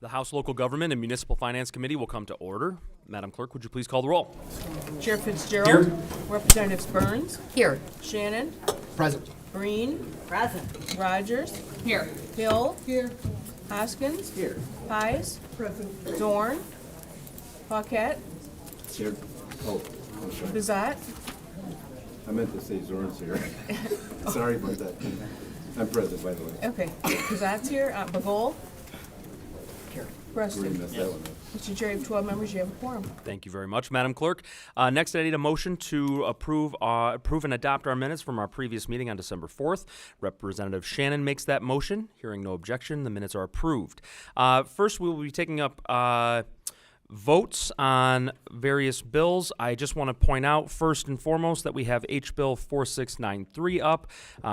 The House Local Government and Municipal Finance Committee will come to order. Madam Clerk, would you please call the roll? Chair Fitzgerald. Here. Representatives Burns. Here. Shannon. Present. Breen. Present. Rogers. Here. Hill. Here. Hoskins. Here. Pies. Zorn. Paquette. Here. Oh, I'm sorry. Bizat. I meant to say Zorn's here. Sorry about that. I'm present, by the way. Okay. Bizat's here. Bagol. Here. We're gonna Preston. mess that one up. Mr. Chair, you have 12 members. You have a quorum. Thank you very much, Madam Clerk. Next, I need a motion to approve and adopt our minutes from our previous meeting on December 4th. Representative Shannon makes that motion. Hearing no objection, the minutes are approved. First, we will be taking up votes on various bills. I just want to point out first and foremost that we have H Bill 4693 up.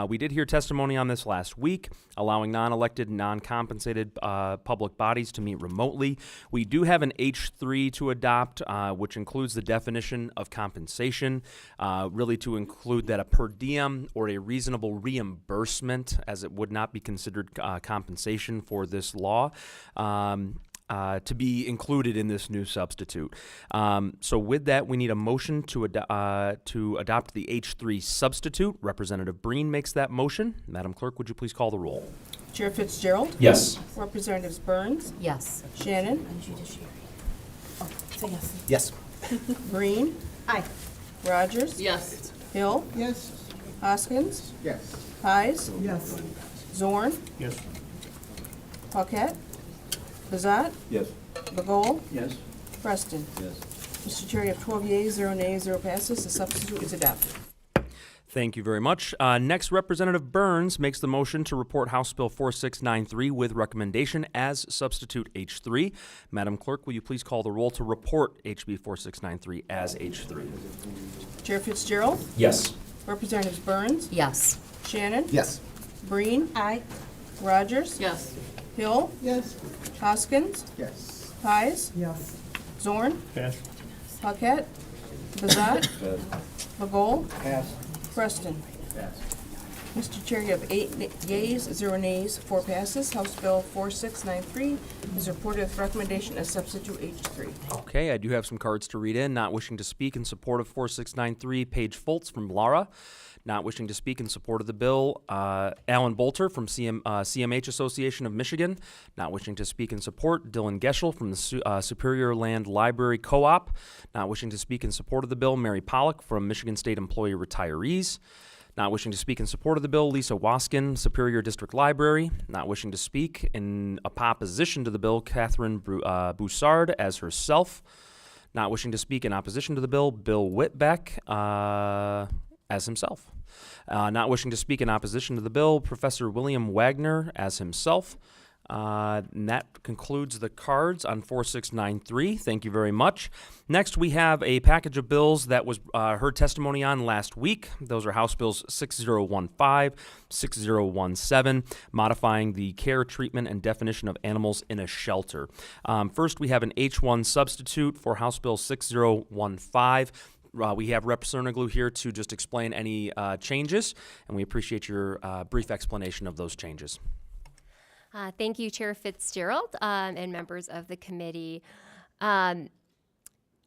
We did hear testimony on this last week, allowing non-elected, non-compensated public bodies to meet remotely. We do have an H3 to adopt, which includes the definition of compensation, really to include that a per diem or a reasonable reimbursement, as it would not be considered compensation for this law, to be included in this new substitute. So with that, we need a motion to adopt the H3 substitute. Representative Breen makes that motion. Madam Clerk, would you please call the roll? Chair Fitzgerald. Yes. Representatives Burns. Yes. Shannon. Say yes. Yes. Breen. Aye. Rogers. Yes. Hill. Yes. Hoskins. Yes. Pies. Yes. Zorn. Yes. Paquette. Bizat. Yes. Bagol. Yes. Preston. Yes. Mr. Chair, you have 12 yeas, 0 nays, 0 passes. The substitute is adopted. Thank you very much. Next, Representative Burns makes the motion to report House Bill 4693 with recommendation as substitute H3. Madam Clerk, will you please call the roll to report HB 4693 as H3? Chair Fitzgerald. Yes. Representatives Burns. Yes. Shannon. Yes. Breen. Aye. Rogers. Yes. Hill. Yes. Hoskins. Yes. Pies. Yes. Zorn. Pass. Paquette. Bizat. Pass. Bagol. Pass. Preston. Pass. Mr. Chair, you have 8 yeas, 0 nays, 4 passes. House Bill 4693 is reported with recommendation as substitute H3. Okay, I do have some cards to read in. Not wishing to speak in support of 4693, Paige Foltz from Laura. Not wishing to speak in support of the bill, Alan Bolter from CMH Association of Michigan. Not wishing to speak in support, Dylan Geschel from the Superior Land Library Co-op. Not wishing to speak in support of the bill, Mary Pollock from Michigan State Employee Retirees. Not wishing to speak in support of the bill, Lisa Waskin, Superior District Library. Not wishing to speak in opposition to the bill, Catherine Boussard as herself. Not wishing to speak in opposition to the bill, Bill Whitbeck as himself. Not wishing to speak in opposition to the bill, Professor William Wagner as himself. And that concludes the cards on 4693. Thank you very much. Next, we have a package of bills that was heard testimony on last week. Those are House Bills 6015, 6017, modifying the care, treatment, and definition of animals in a shelter. First, we have an H1 substitute for House Bill 6015. We have Rep. Cerniglu here to just explain any changes, and we appreciate your brief explanation of those changes. Thank you, Chair Fitzgerald, and members of the committee.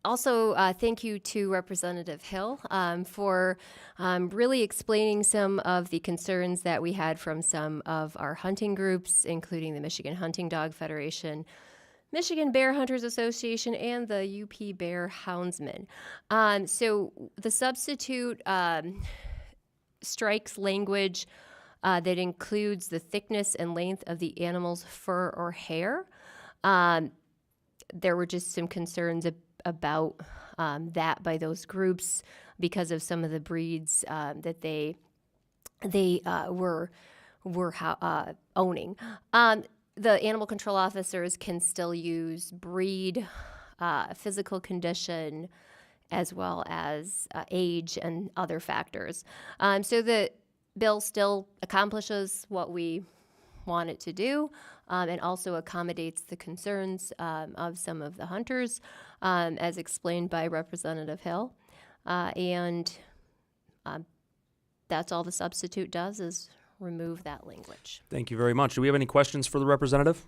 Also, thank you to Representative Hill for really explaining some of the concerns that we had from some of our hunting groups, including the Michigan Hunting Dog Federation, Michigan Bear Hunters Association, and the UP Bear Houndsmen. So the substitute strikes language that includes the thickness and length of the animal's fur or hair. There were just some concerns about that by those groups because of some of the breeds that they were owning. The animal control officers can still use breed, physical condition, as well as age and other factors. So the bill still accomplishes what we want it to do, and also accommodates the concerns of some of the hunters, as explained by Representative Hill. And that's all the substitute does, is remove that language. Thank you very much. Do we have any questions for the representative?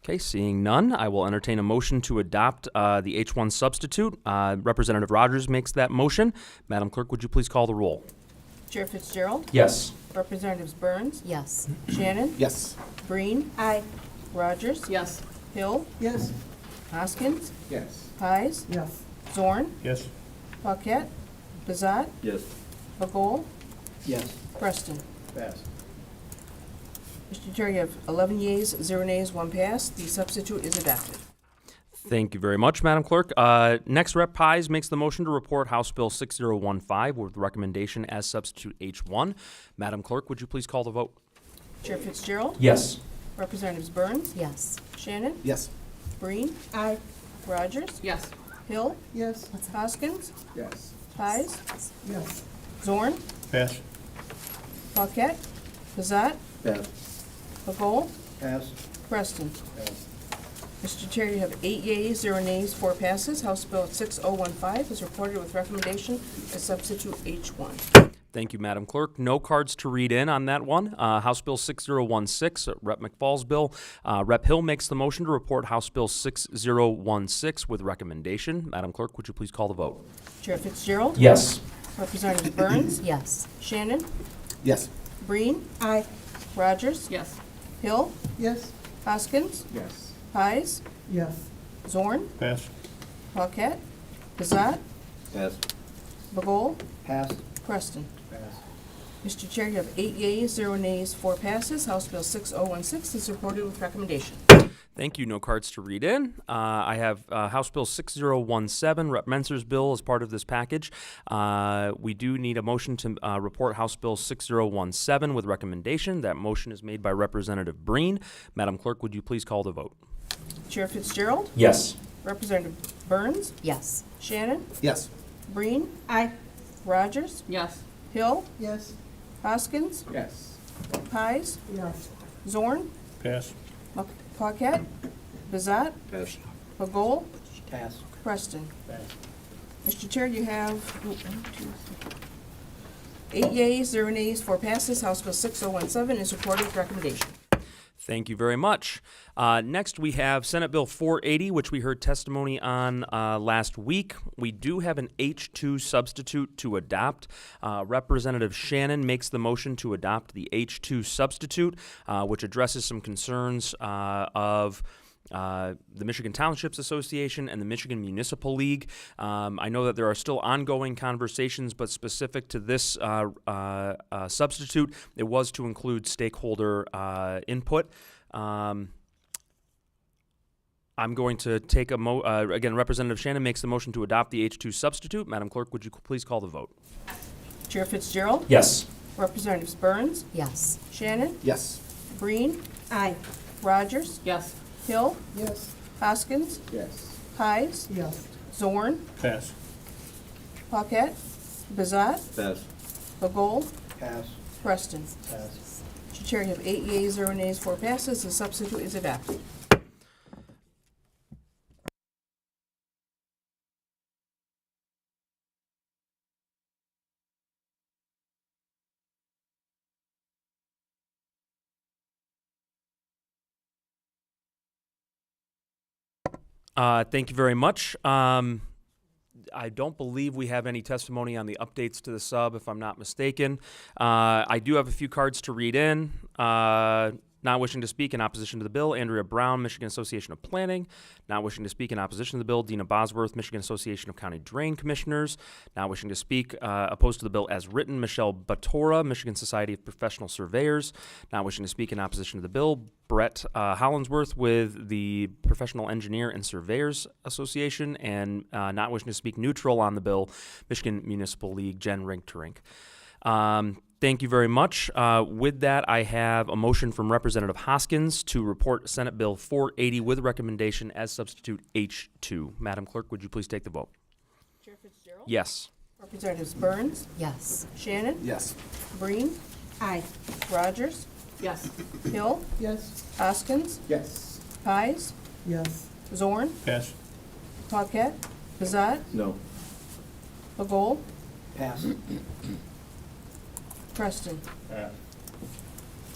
Okay, seeing none, I will entertain a motion to adopt the H1 substitute. Representative Rogers makes that motion. Madam Clerk, would you please call the roll? Chair Fitzgerald. Yes. Representatives Burns, Yes. Shannon, Yes. Breen, Aye. Rogers, Yes. Hill, Yes. Hoskins, Yes. Pies, Yes. Zorn, Yes. Paquette, Bizat, Yes. Bagol, Yes. Preston. Pass. Mr. Chair, you have 11 yeas, 0 nays, 1 pass. The substitute is adopted. Thank you very much, Madam Clerk. Next, Rep. Pies makes the motion to report House Bill 6015 with recommendation as substitute H1. Madam Clerk, would you please call the vote? Chair Fitzgerald. Yes. Representatives Burns, Yes. Shannon, Yes. Breen, Aye. Rogers, Yes. Hill, Yes. Hoskins, Yes. Pies, Yes. Zorn, Pass. Paquette, Bizat, Pass. Bagol, Pass. Preston. Pass. Mr. Chair, you have 8 yeas, 0 nays, 4 passes. House Bill 6015 is reported with recommendation as substitute H1. Thank you, Madam Clerk. No cards to read in on that one. House Bill 6016, Rep. McFall's bill. Rep. Hill makes the motion to report House Bill 6016 with recommendation. Madam Clerk, would you please call the vote? Chair Fitzgerald. Yes. Representatives Burns, Yes. Shannon, Yes. Breen, Aye. Rogers, Yes. Hill, Yes. Hoskins, Yes. Pies, Yes. Zorn, Pass. Paquette, Bizat, Pass. Bagol, Pass. Preston. Pass. Mr. Chair, you have 8 yeas, 0 nays, 4 passes. House Bill 6016 is reported with recommendation. Thank you. No cards to read in. I have House Bill 6017, Rep. Menser's bill, as part of this package. We do need a motion to report House Bill 6017 with recommendation. That motion is made by Representative Breen. Madam Clerk, would you please call the vote? Chair Fitzgerald. Yes. Representative Burns, Yes. Shannon, Yes. Breen, Aye. Rogers, Yes. Hill, Yes. Hoskins, Yes. Pies, Yes. Zorn, Pass. Paquette, Bizat, Pass. Bagol, Pass. Preston. Pass. Mr. Chair, you have 8 yeas, 0 nays, 4 passes. House Bill 6017 is reported with recommendation. Thank you very much. Next, we have Senate Bill 480, which we heard testimony on last week. We do have an H2 substitute to adopt. Representative Shannon makes the motion to adopt the H2 substitute, which addresses some concerns of the Michigan Townships Association and the Michigan Municipal League. I know that there are still ongoing conversations, but specific to this substitute, it was to include stakeholder input. I'm going to take again, Representative Shannon makes the motion to adopt the H2 substitute. Madam Clerk, would you please call the vote? Chair Fitzgerald. Yes. Representatives Burns, Yes. Shannon, Yes. Breen, Aye. Rogers, Yes. Hill, Yes. Hoskins, Yes. Pies, Yes. Zorn, Pass. Paquette, Bizat, Pass. Bagol, Pass. Preston. Pass. Mr. Chair, you have 8 yeas, 0 nays, 4 passes. The substitute is adopted. Thank you very much. I don't believe we have any testimony on the updates to the sub, if I'm not mistaken. I do have a few cards to read in. Not wishing to speak in opposition to the bill, Andrea Brown, Michigan Association of Planning. Not wishing to speak in opposition to the bill, Dina Bosworth, Michigan Association of County Drain Commissioners. Not wishing to speak opposed to the bill as written, Michelle Batora, Michigan Society of Professional Surveyors. Not wishing to speak in opposition to the bill, Brett Hollinsworth with the Professional Engineer and Surveyors Association. And not wishing to speak neutral on the bill, Michigan Municipal League, Jen Rink-to-Rink. Thank you very much. With that, I have a motion from Representative Hoskins to report Senate Bill 480 with recommendation as substitute H2. Madam Clerk, would you please take the vote? Chair Fitzgerald. Yes. Representatives Burns, Yes. Shannon, Yes. Breen, Aye. Rogers, Yes. Hill, Yes. Hoskins, Yes. Pies, Yes. Zorn, Pass. Paquette, Bizat, No. Bagol, Pass. Preston. Pass.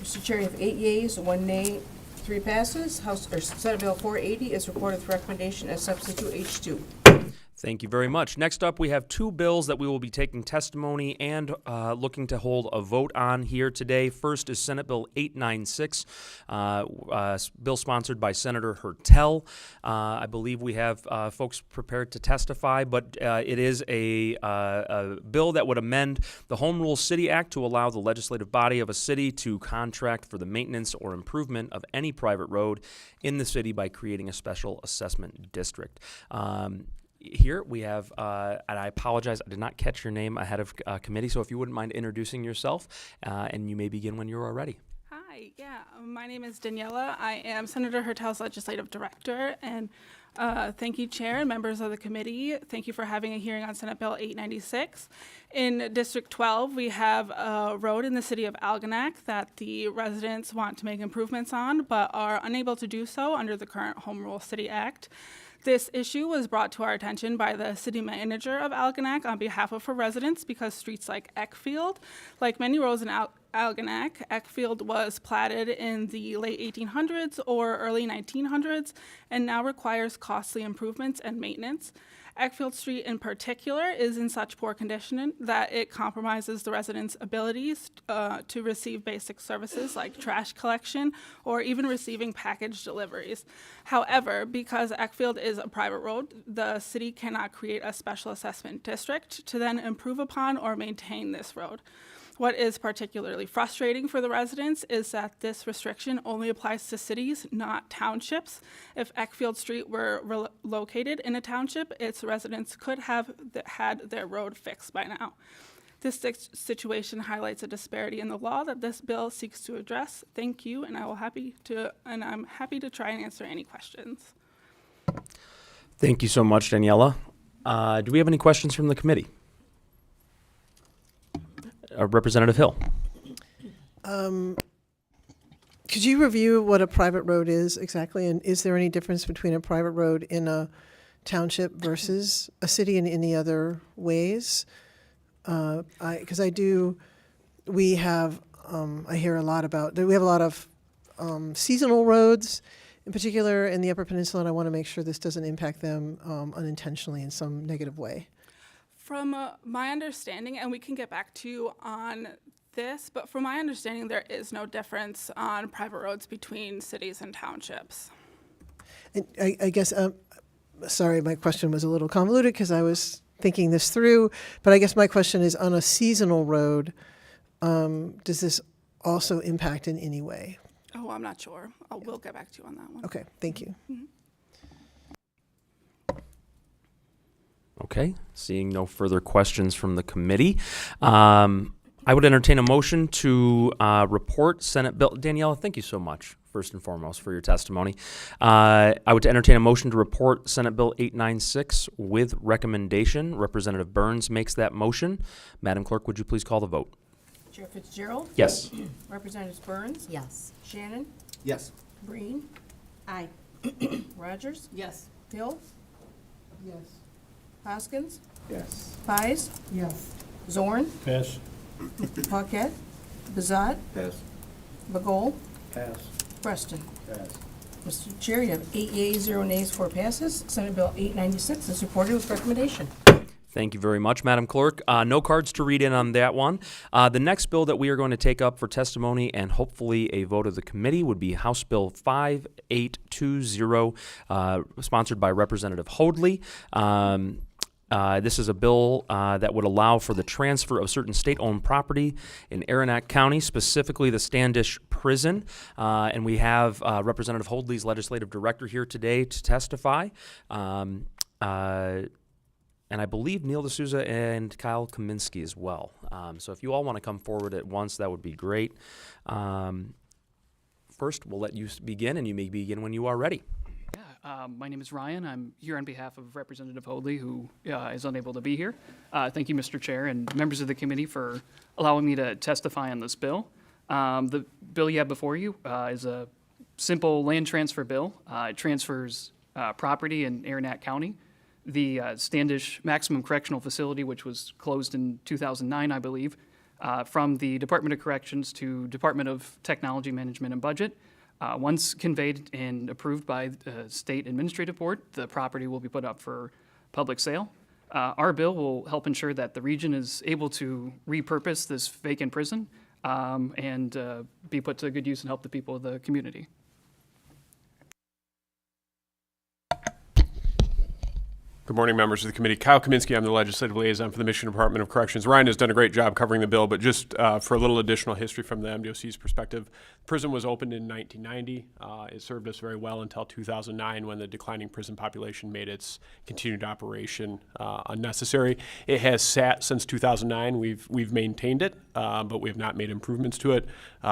Mr. Chair, you have 8 yeas, 1 nay, 3 passes. Senate Bill 480 is reported with recommendation as substitute H2. Thank you very much. Next up, we have two bills that we will be taking testimony and looking to hold a vote on here today. First is Senate Bill 896, bill sponsored by Senator Hertel. I believe we have folks prepared to testify, but it is a bill that would amend the Home Rule City Act to allow the legislative body of a city to contract for the maintenance or improvement of any private road in the city by creating a special assessment district. Here we have, and I apologize, I did not catch your name ahead of committee, so if you wouldn't mind introducing yourself, and you may begin when you are ready. Hi, my name is Daniela. I am Senator Hertel's legislative director, and thank you, Chair and members of the committee. Thank you for having a hearing on Senate Bill 896. In District 12, we have a road in the city of Arenac that the residents want to make improvements on, but are unable to do so under the current Home Rule City Act. This issue was brought to our attention by the city manager of Arenac on behalf of her residents because streets like Eckfield, like many roads in Arenac, Eckfield was platted in the late 1800s or early 1900s and now requires costly improvements and maintenance. Eckfield Street in particular is in such poor condition that it compromises the residents' abilities to receive basic services like trash collection or even receiving package deliveries. However, because Eckfield is a private road, the city cannot create a special assessment district to then improve upon or maintain this road. What is particularly frustrating for the residents is that this restriction only applies to cities, not townships. If Eckfield Street were located in a township, its residents could have had their road fixed by now. This situation highlights a disparity in the law that this bill seeks to address. Thank you, and I'm happy to try and answer any questions. Thank you so much, Daniela. Do we have any questions from the committee? Representative Hill. Could you review what a private road is exactly, and is there any difference between a private road in a township versus a city in any other ways? Because we have, I hear a lot about, we have a lot of seasonal roads in particular in the Upper Peninsula, and I want to make sure this doesn't impact them unintentionally in some negative way. From my understanding, and we can get back to you on this, but from my understanding, there is no difference on private roads between cities and townships. And I guess, sorry, my question was a little convoluted because I was thinking this through, but I guess my question is, on a seasonal road, does this also impact in any way? Oh, I'm not sure. We'll get back to you on that one. Okay, thank you. Mm-hmm. Okay, seeing no further questions from the committee, I would entertain a motion to report Senate Bill. Daniela, thank you so much, first and foremost, for your testimony. I would entertain a motion to report Senate Bill 896 with recommendation. Representative Burns makes that motion. Madam Clerk, would you please call the vote? Chair Fitzgerald. Yes. Representatives Burns. Yes. Shannon. Yes. Breen. Aye. Rogers. Yes. Hill. Yes. Hoskins. Yes. Pies. Yes. Zorn. Pass. Paquette. Bezat. Pass. Bagol. Pass. Preston. Pass. Mr. Chair, you have 8 yeas, 0 nays, 4 passes. Senate Bill 896 is reported with recommendation. Thank you very much, Madam Clerk. No cards to read in on that one. The next bill that we are going to take up for testimony and hopefully a vote of the committee would be House Bill 5820, sponsored by Representative Hoadley. This is a bill that would allow for the transfer of certain state-owned property in Arenac County, specifically the Standish Prison. And we have Representative Hoadley's legislative director here today to testify. And I believe Neil D'Souza and Kyle Kaminsky as well. So if you all want to come forward at once, that would be great. First, we'll let you begin, and you may begin when you are ready. Yeah, my name is Ryan. I'm here on behalf of Representative Hoadley, who is unable to be here. Thank you, Mr. Chair, and members of the committee for allowing me to testify on this bill. The bill you have before you is a simple land transfer bill. It transfers property in Arenac County. The Standish Maximum Correctional Facility, which was closed in 2009, I believe, from the Department of Corrections to Department of Technology Management and Budget. Once conveyed and approved by the State Administrative Board, the property will be put up for public sale. Our bill will help ensure that the region is able to repurpose this vacant prison and be put to good use and help the people of the community. Good morning, members of the committee. Kyle Kaminsky, I'm the legislative liaison for the Michigan Department of Corrections. Ryan has done a great job covering the bill, but just for a little additional history from the MDOC's perspective, the prison was opened in 1990. It served us very well until 2009 when the declining prison population made its continued operation unnecessary. It has sat since 2009. We've maintained it, but we have not made improvements to it.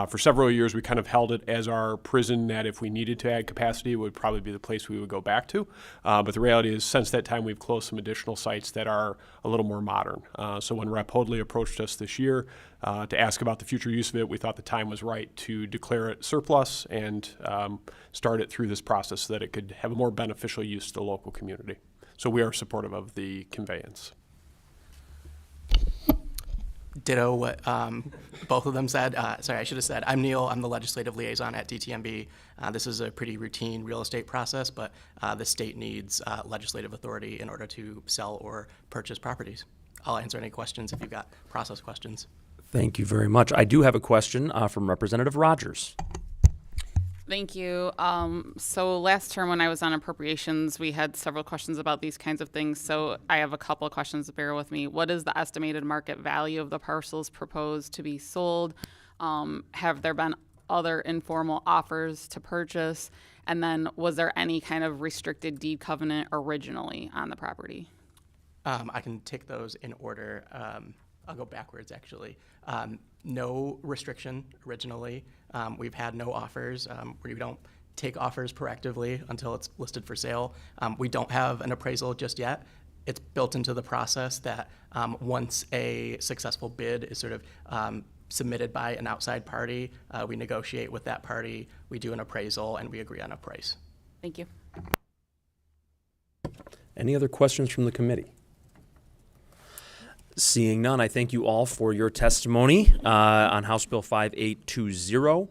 For several years, we kind of held it as our prison that if we needed to add capacity, it would probably be the place we would go back to. But the reality is, since that time, we've closed some additional sites that are a little more modern. So when Rep. Hoadley approached us this year to ask about the future use of it, we thought the time was right to declare it surplus and start it through this process so that it could have a more beneficial use to the local community. So we are supportive of the conveyance. Ditto what both of them said. Sorry, I should have said, I'm Neil. I'm the legislative liaison at DTMB. This is a pretty routine real estate process, but the state needs legislative authority in order to sell or purchase properties. I'll answer any questions if you've got process questions. Thank you very much. I do have a question from Representative Rogers. Thank you. So last term when I was on appropriations, we had several questions about these kinds of things. So I have a couple of questions, bear with me. What is the estimated market value of the parcels proposed to be sold? Have there been other informal offers to purchase? And then was there any kind of restricted deed covenant originally on the property? I can take those in order. I'll go backwards, actually. No restriction originally. We've had no offers. We don't take offers proactively until it's listed for sale. We don't have an appraisal just yet. It's built into the process that once a successful bid is sort of submitted by an outside party, we negotiate with that party, we do an appraisal, and we agree on a price. Thank you. Any other questions from the committee? Seeing none, I thank you all for your testimony on House Bill 5820.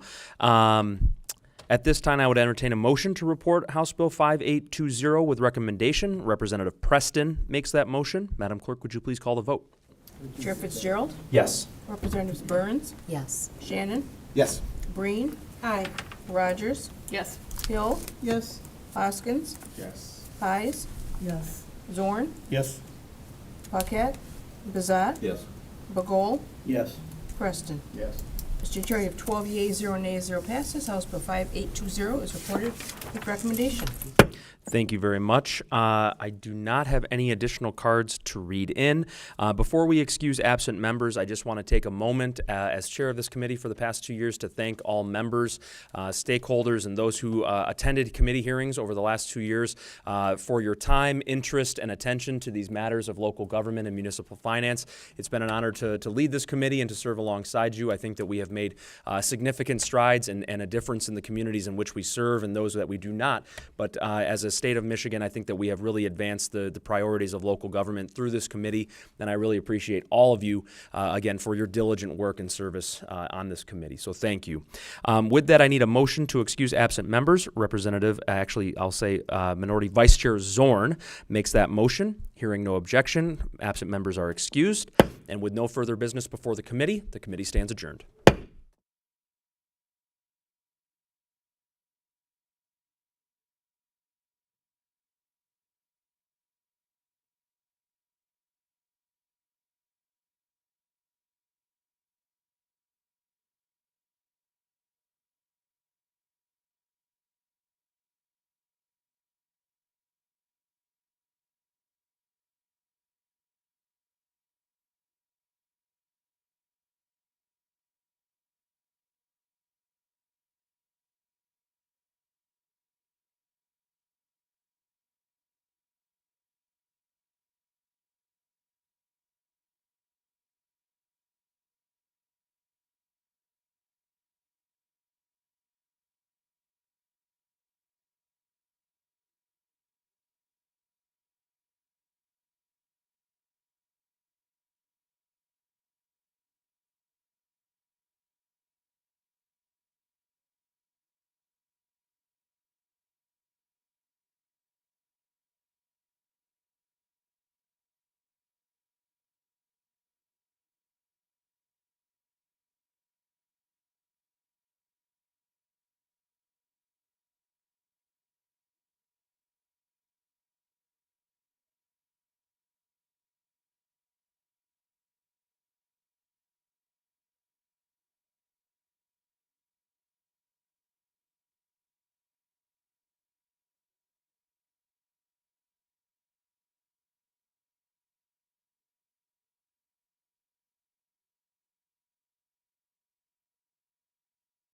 At this time, I would entertain a motion to report House Bill 5820 with recommendation. Representative Preston makes that motion. Madam Clerk, would you please call the vote? Chair Fitzgerald. Yes. Representatives Burns, Yes. Shannon, Yes. Breen, Aye. Rogers, Yes. Hill, Yes. Hoskins, Yes. Pies, Yes. Zorn, Yes. Paquette, Bezat, Yes. Bagol, Yes. Preston. Yes. Mr. Chair, you have 12 yeas, 0 nays, 0 passes. House Bill 5820 is reported with recommendation. Thank you very much. I do not have any additional cards to read in. Before we excuse absent members, I just want to take a moment as chair of this committee for the past 2 years to thank all members, stakeholders, and those who attended committee hearings over the last 2 years for your time, interest, and attention to these matters of local government and municipal finance. It's been an honor to lead this committee and to serve alongside you. I think that we have made significant strides and a difference in the communities in which we serve and those that we do not. But as a state of Michigan, I think that we have really advanced the priorities of local government through this committee, and I really appreciate all of you, again, for your diligent work and service on this committee. So thank you. With that, I need a motion to excuse absent members. Minority Vice Chair Zorn makes that motion. Hearing no objection, absent members are excused. And with no further business before the committee stands adjourned.